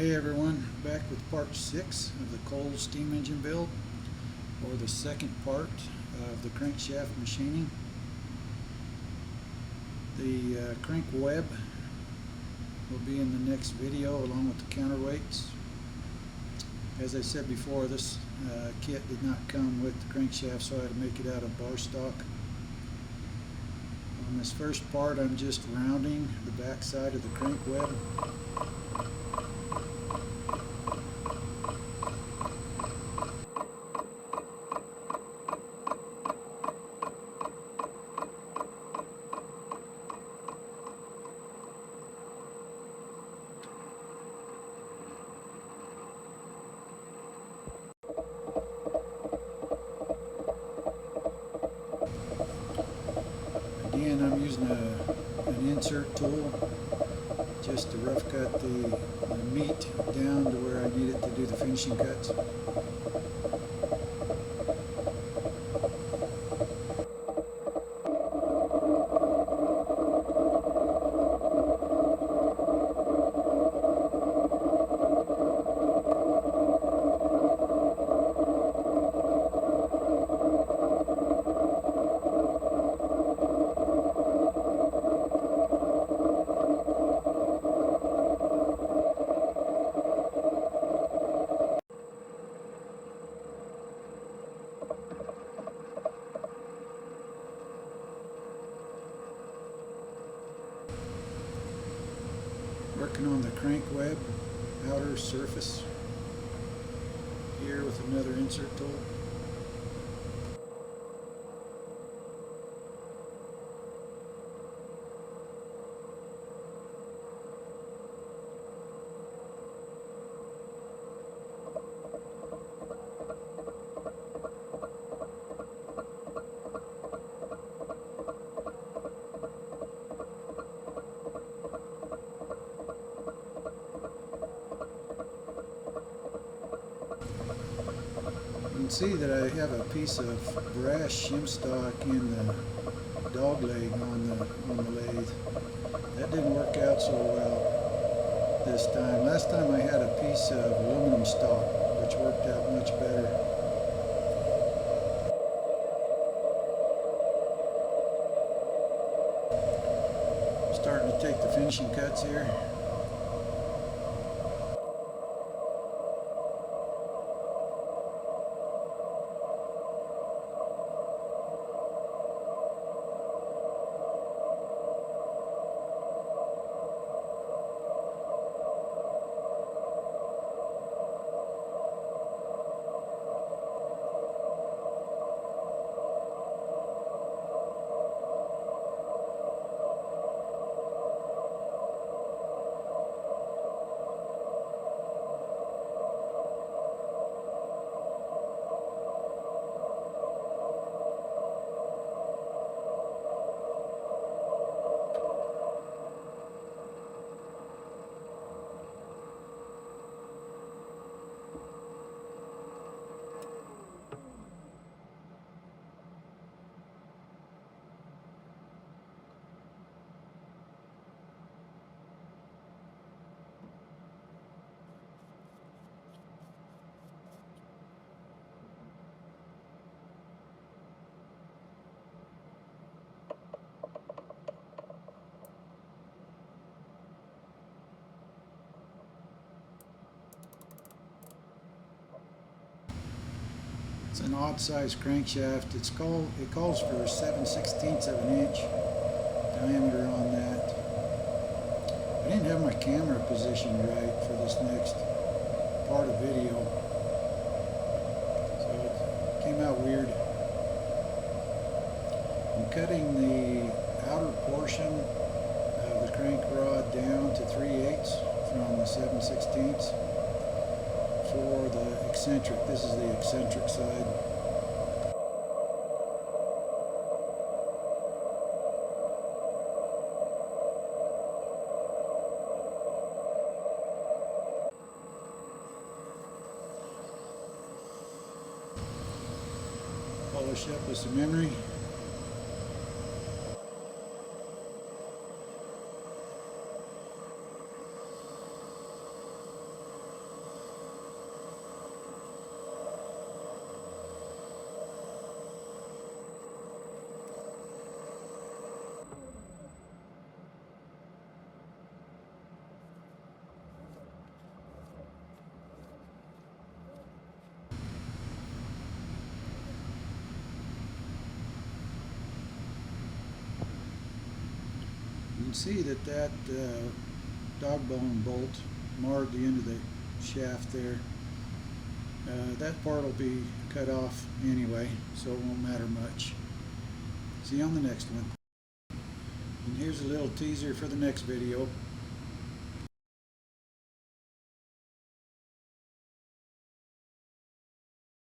Hey everyone, back with part 6 of the coal steam engine build, or the second part of the crankshaft machining. The crank web will be in the next video along with the counterweights. As I said before, this kit did not come with the crankshaft, so I had to make it out of bar stock. On this first part, I'm just rounding the back side of the crank web. Again, I'm using an insert tool just to rough cut the meat down to where I need it to do the finishing cuts. Working on the crank web outer surface here with another insert tool. You can see that I have a piece of brass shim stock in the dog leg on the lathe. That didn't work out so well this time. Last time I had a piece of aluminum stock, which worked out much better. Starting to take the finishing cuts here. It's an odd size crankshaft. It calls for 7/16 of an inch diameter on that. I didn't have my camera positioned right for this next part of video, so it came out weird. I'm cutting the outer portion of the crank rod down to 3/8 from the 7/16 for the eccentric. This is the eccentric side. Polish up with some emery. can see that dog bone bolt marred the end of the shaft there. That part will be cut off anyway, so it won't matter much. See you on the next one. And here's a little teaser for the next video.